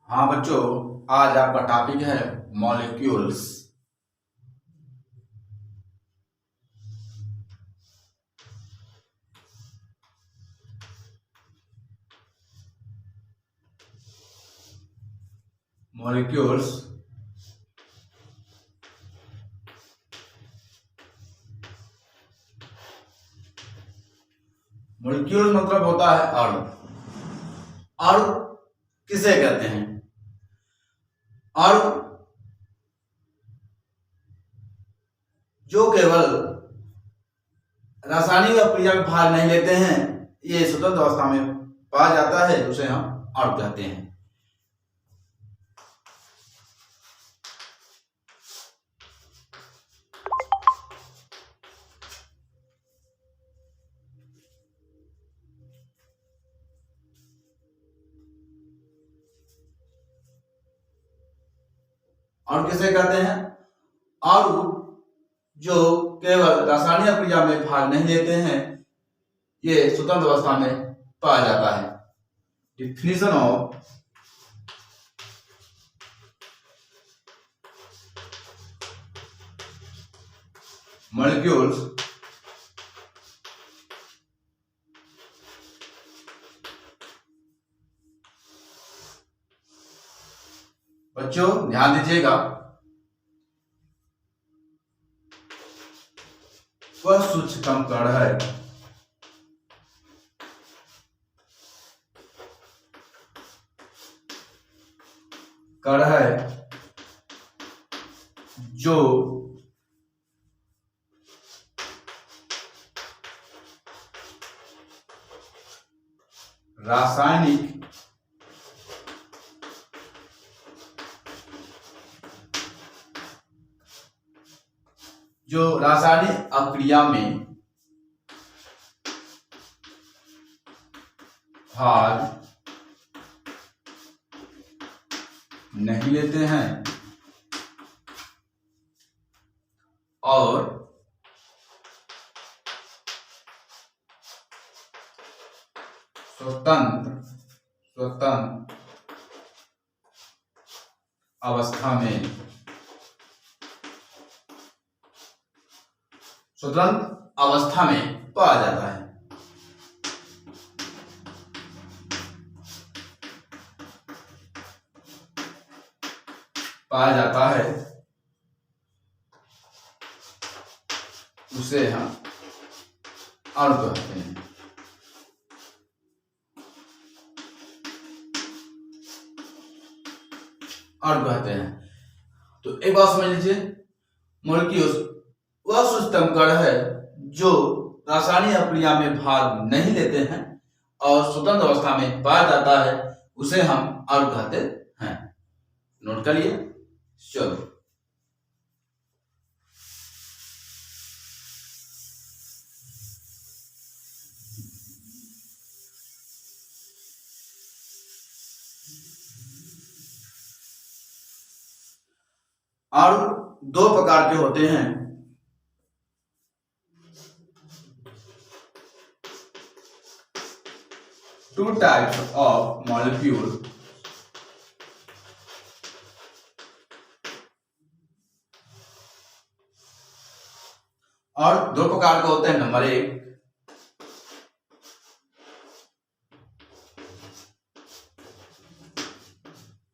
हाँ बच्चों, आज आपका टॉपिक है मॉलिक्यूल्स। मॉलिक्यूल्स मॉलिक्यूल्स मतलब होता है अणु। अणु किसे कहते हैं? अणु जो केवल रासायनिक अभिक्रिया में भाग नहीं लेते हैं, ये स्वतंत्र अवस्था में पाया जाता है, उसे हम अणु कहते हैं। अणु किसे कहते हैं? अणु जो केवल रासायनिक अभिक्रिया में भाग नहीं लेते हैं, ये स्वतंत्र अवस्था में पाया जाता है। डिफिनीशन ऑफ मॉलिक्यूल्स बच्चों ध्यान दीजिएगा, वह सूक्ष्म कण है जो रासायनिक अभिक्रिया में भाग नहीं लेते हैं और स्वतंत्र अवस्था में पाया जाता है। उसे हम अणु कहते हैं। तो एक बात समझ लीजिए, मॉलिक्यूल्स वह सूक्ष्म कण है जो रासायनिक अभिक्रिया में भाग नहीं लेते हैं और स्वतंत्र अवस्था में पाया जाता है, उसे हम अणु कहते हैं। नोट करिए। चलो, अणु दो प्रकार के होते हैं। Two types of molecule. और दो प्रकार के होते हैं। नंबर एक,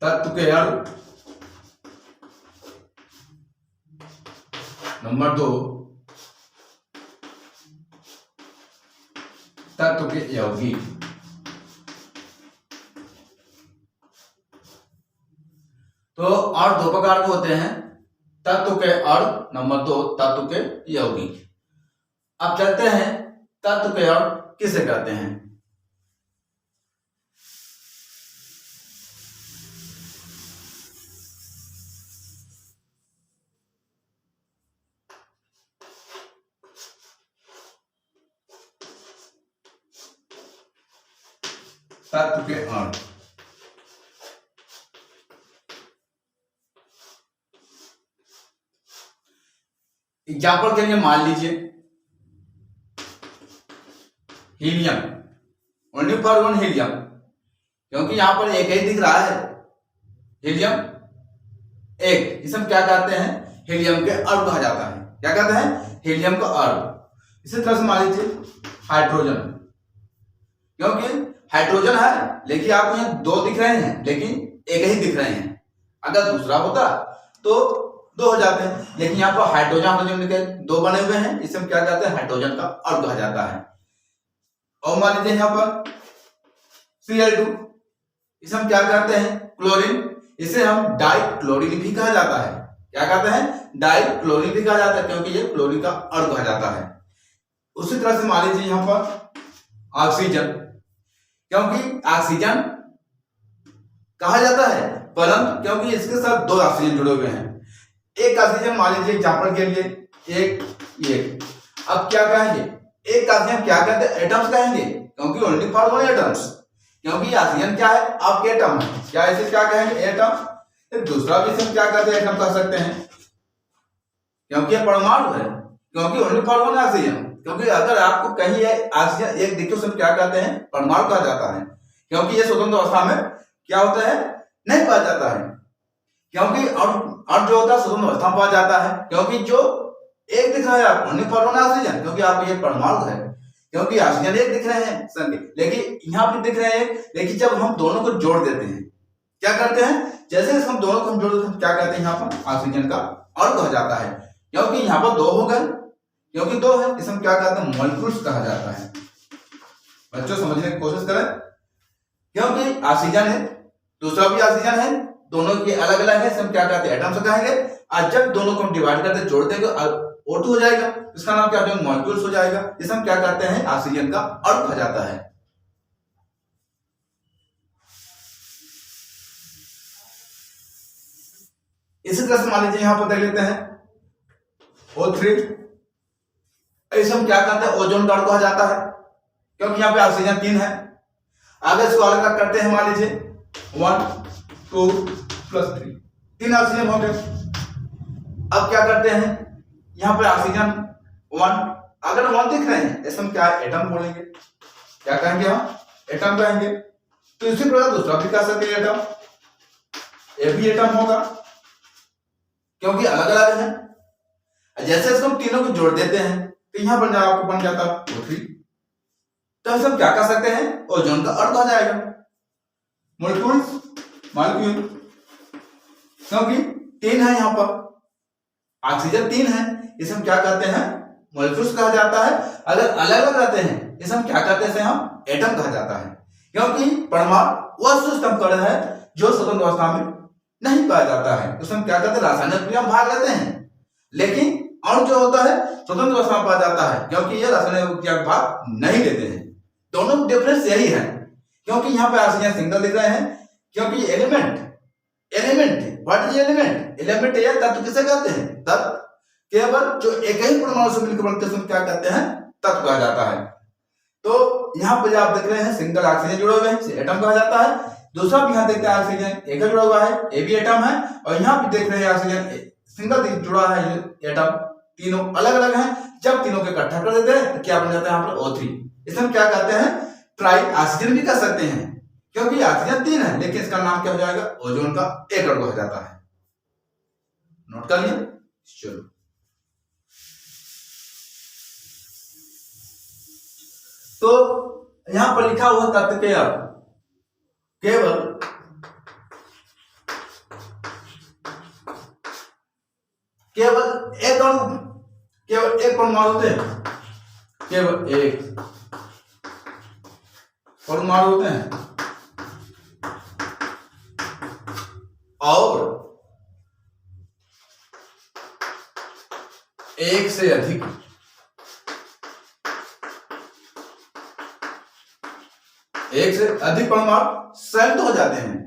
तत्व के अणु। नंबर दो, तत्व के यौगिक। तो और दो प्रकार के होते हैं, तत्व के अणु, नंबर दो तत्व के यौगिक। अब चलते हैं तत्व के अणु किसे कहते हैं। तत्व के अणु एग्जाम्पल के लिए मान लीजिए helium, only for one helium, क्योंकि यहां पर एक ही दिख रहा है, हीलियम एक, इसे हम क्या कहते हैं, हीलियम के अणु कहा जाता है। क्या कहते हैं, हीलियम का अणु। इसी तरह से मान लीजिए हाइड्रोजन, क्योंकि हाइड्रोजन है लेकिन आपको यहाँ दो दिख रहे हैं लेकिन एक ही दिख रहे हैं, अगर दूसरा होता तो दो हो जाते हैं, लेकिन यहाँ पर हाइड्रोजन हाइड्रोजन के दो बने हुए हैं, इसे हम क्या कहते हैं, हाइड्रोजन का अणु कहा जाता है। और मान लीजिए यहाँ पर Cl2, इसे हम क्या कहते हैं, क्लोरीन, इसे हम डाइक्लोरीन भी कहा जाता है। क्या कहते हैं, डाइक्लोरीन भी कहा जाता है, क्योंकि ये क्लोरीन का अणु कहा जाता है। उसी तरह से मान लीजिए यहाँ पर ऑक्सीजन, क्योंकि ऑक्सीजन कहा जाता है परंतु क्योंकि इसके साथ दो ऑक्सीजन जुड़े हुए हैं। एक ऑक्सीजन मान लीजिए एग्जाम्पल के लिए एक, अब क्या कहेंगे, एक ऑक्सीजन क्या कहते हैं, एटम्स कहेंगे, क्योंकि ओनली फॉर वन एटम्स, क्योंकि ऑक्सीजन क्या है, आपके एटम है, क्या इसे क्या कहेंगे, एटम। दूसरा भी इसे क्या कहते हैं, एटम कह सकते हैं, क्योंकि ये परमाणु है, क्योंकि ओनली फॉर वन ऑक्सीजन, क्योंकि अगर आपको कहीं है ऑक्सीजन एक दिखे उसे क्या कहते हैं, परमाणु कहा जाता है, क्योंकि ये स्वतंत्र अवस्था में क्या होता है, नहीं पाया जाता है, क्योंकि और जो होता है स्वतंत्र अवस्था में पाया जाता है, क्योंकि जो एक दिख रहा है आपको ओनली फॉर वन ऑक्सीजन, क्योंकि आप ये परमाणु है, क्योंकि ऑक्सीजन एक दिख रहे हैं संख्या, लेकिन यहाँ पे दिख रहे हैं, लेकिन जब हम दोनों को जोड़ देते हैं, क्या करते हैं, जैसे हम दोनों को जोड़ देते हैं, क्या कहते हैं, यहाँ पर ऑक्सीजन का अणु कहा जाता है, क्योंकि यहाँ पर दो हो गए, क्योंकि दो है, इसे हम क्या कहते हैं, मॉलिक्यूल्स कहा जाता है। बच्चों समझने की कोशिश करें, क्योंकि ऑक्सीजन है, दूसरा भी ऑक्सीजन है, दोनों के अलग अलग है, इसे हम क्या कहते हैं, एटम्स कहेंगे, और जब दोनों को हम डिवाइड करते जोड़ देंगे O2 हो जाएगा, इसका नाम क्या है, मॉलिक्यूल्स हो जाएगा, इसे हम क्या कहते हैं, ऑक्सीजन का अणु कहा जाता है। इसी तरह से मान लीजिए यहां पर देख लेते हैं O3, इसे हम क्या कहते हैं, ओजोन का अणु कहा जाता है, क्योंकि यहाँ पे ऑक्सीजन 3 है। आगे इसको अलग अलग करते हैं, मान लीजिए 1 2 + 3, 3 ऑक्सीजन हो गए। अब क्या करते हैं, यहाँ पे ऑक्सीजन 1, अगर 1 दिख रहे हैं ऐसे हम क्या एटम बोलेंगे, क्या कहेंगे, हम एटम कहेंगे। तो इसी प्रकार दूसरा भी कह सकते हैं एटम, ये भी एटम होगा, क्योंकि अलग अलग है। जैसे इसको हम तीनों को जोड़ देते हैं तो यहाँ पर आपको बन जाता O3, तो हम क्या कह सकते हैं, ओजोन का अणु कहा जाएगा, मॉलिक्यूल, क्योंकि 3 है, यहाँ पर ऑक्सीजन 3 है, इसे हम क्या कहते हैं, मॉलिक्यूल्स कहा जाता है। अगर अलग अलग रहते हैं इसे हम क्या कहते हैं, इसे हम एटम कहा जाता है, क्योंकि परमाणु वह सूक्ष्म कण है जो स्वतंत्र अवस्था में नहीं पाया जाता है, उसे हम क्या कहते हैं, रासायनिक क्रिया में भाग लेते हैं, लेकिन अणु जो होता है स्वतंत्र अवस्था में पाया जाता है, क्योंकि ये रासायनिक क्रिया में भाग नहीं लेते हैं। दोनों डिफरेंस यही है, क्योंकि यहाँ पे ऑक्सीजन सिंगल दिख रहे हैं, क्योंकि element what is element, element या तत्व किसे कहते हैं, तत्व केवल जो एक ही परमाणु से मिलकर बनते हैं क्या कहते हैं, तत्व कहा जाता है। तो यहाँ पे आप देख रहे हैं सिंगल ऑक्सीजन जुड़े हुए हैं, इसे एटम कहा जाता है। दूसरा भी यहाँ देखते हैं ऑक्सीजन एक जुड़ा हुआ है, ये भी एटम है, और यहाँ भी देख रहे हैं ऑक्सीजन सिंगल जुड़ा है, एटम तीनों अलग अलग हैं। जब तीनों को इकट्ठा कर देते हैं तो क्या बन जाता है, यहाँ पर O3, इसे हम क्या कहते हैं, ट्राई ऑक्सीजन भी कह सकते हैं, क्योंकि ऑक्सीजन 3 है, लेकिन इसका नाम क्या हो जाएगा, ओजोन का एक अणु हो जाता है। नोट कर लिया, चलो। तो यहां पर लिखा हुआ तत्व केवल एक अणु, केवल एक परमाणु होते हैं, केवल एक परमाणु होते हैं, और एक से अधिक परमाणु संयुक्त हो जाते हैं,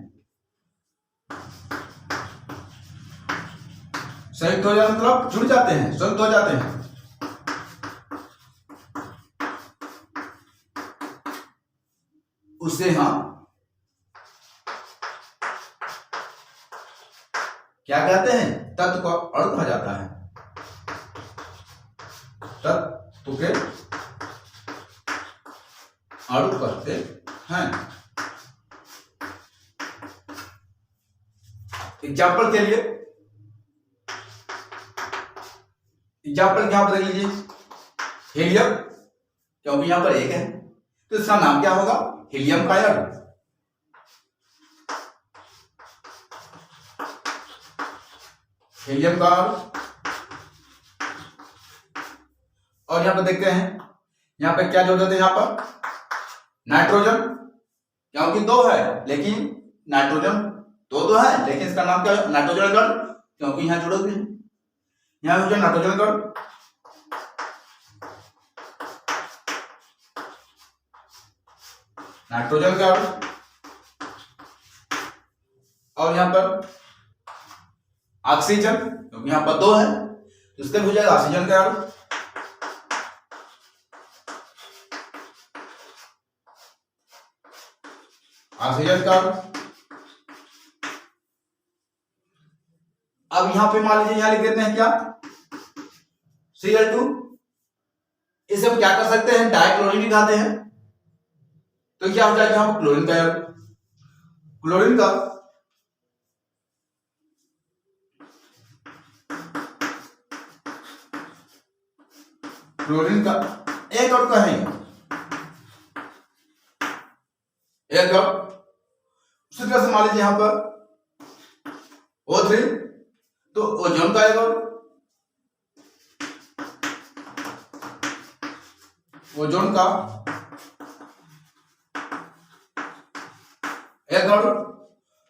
संयुक्त हो जाते मतलब जुड़ जाते हैं, संयुक्त हो जाते हैं। उसे हम क्या कहते हैं, तत्व का अणु कहा जाता है, तत्व के अणु कहते हैं। एग्जाम्पल के लिए एग्जाम्पल क्या पर देख लीजिए, हीलियम, क्योंकि यहां पर एक है तो इसका नाम क्या होगा, हीलियम का अणु। हीलियम का अणु। और यहां पर देखते हैं, यहां पे क्या जोड़ देते हैं, यहां पर नाइट्रोजन, क्योंकि दो है लेकिन नाइट्रोजन दो है लेकिन इसका नाम क्या है, नाइट्रोजन गण, क्योंकि यहां जुड़े हुए हैं, यहां जो नाइट्रोजन गण। नाइट्रोजन का अणु। और यहां पर ऑक्सीजन, क्योंकि यहां पर दो है तो इसका भी हो जाएगा ऑक्सीजन का अणु। ऑक्सीजन का अणु। अब यहां पे मान लीजिए, यहां लिख देते हैं क्या, Cl2। इसे हम क्या कर सकते हैं, डाइक्लोरीन निकालते हैं तो क्या हो जाएगा, यहां पर क्लोरीन का अणु। क्लोरीन का एक अणु का है, एक अणु। उसी तरह से मान लीजिए यहां पर O3 तो ओजोन का एक अणु, ओजोन का एक अणु।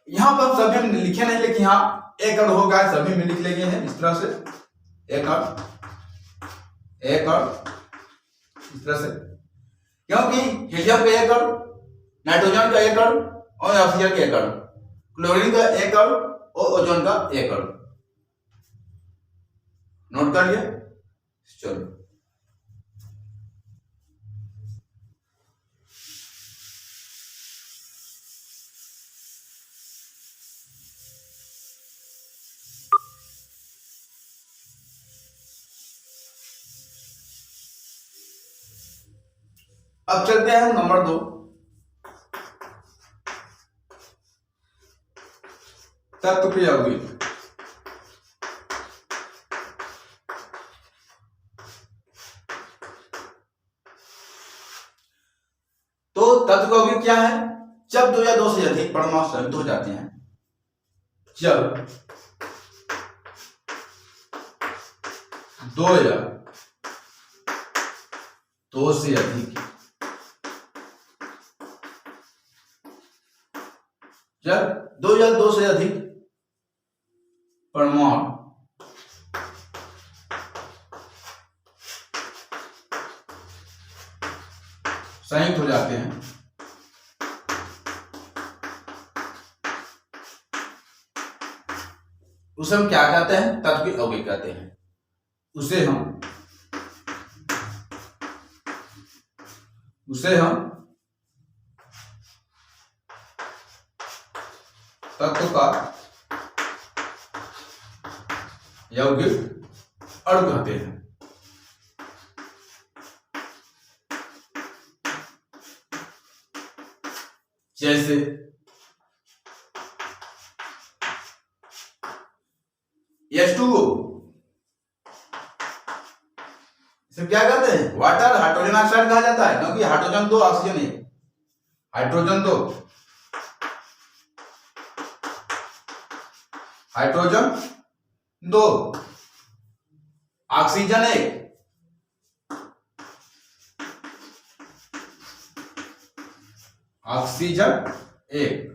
यहां पर सभी हम लिखे नहीं, लेकिन यहां एक अणु होगा, सभी में लिख लेंगे हैं इस तरह से, एक अणु, एक अणु, इस तरह से, क्योंकि हीलियम का एक अणु, नाइट्रोजन का एक अणु और ऑक्सीजन का एक अणु, क्लोरीन का एक अणु और ओजोन का एक अणु। नोट कर लिया, चलो। अब चलते हैं नंबर 2, तत्व के यौगिक। तो तत्व यौगिक क्या है, जब दो या दो से अधिक परमाणु संयुक्त हो जाते हैं, जब दो या दो से अधिक, जब दो या दो से अधिक परमाणु संयुक्त हो जाते हैं, उसे हम क्या कहते हैं, तत्व के यौगिक कहते हैं। उसे हम तत्व का यौगिक अणु कहते हैं। जैसे H2O, इसे क्या कहते हैं, वाटर, हाइड्रोजन ऑक्साइड कहा जाता है, क्योंकि hydrogen 2 oxygen 1, hydrogen 2, hydrogen 2 oxygen 1, oxygen 1,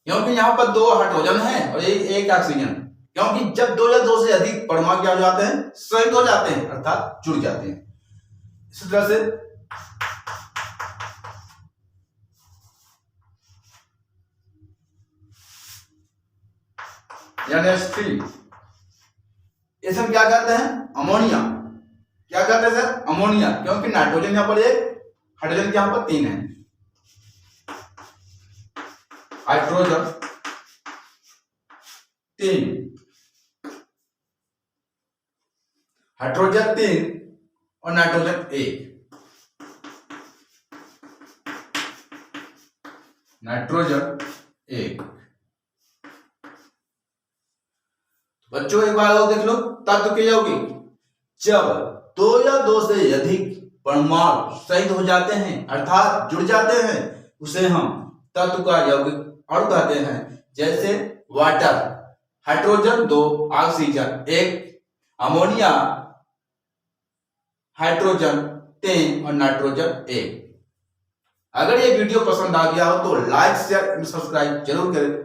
क्योंकि यहां पर 2 हाइड्रोजन है और एक ऑक्सीजन, क्योंकि जब दो या दो से अधिक परमाणु क्या हो जाते हैं, संयुक्त हो जाते हैं, अर्थात जुड़ जाते हैं। इसी तरह से NH3, इसे हम क्या कहते हैं, अमोनिया। क्या कहते हैं सर, अमोनिया, क्योंकि नाइट्रोजन यहां पर 1, हाइड्रोजन के यहां पर 3 है, हाइड्रोजन 3, हाइड्रोजन 3 और नाइट्रोजन 1, नाइट्रोजन 1। बच्चों एक बार और देख लो तत्व के यौगिक। जब दो या दो से अधिक परमाणु शहीद हो जाते हैं अर्थात जुड़ जाते हैं, उसे हम तत्व का यौगिक अणु कहते हैं। जैसे water, hydrogen 2 oxygen 1, ammonia hydrogen 3 और नाइट्रोजन 1। अगर ये वीडियो पसंद आ गया हो तो लाइक शेयर एंड सब्सक्राइब जरूर करें।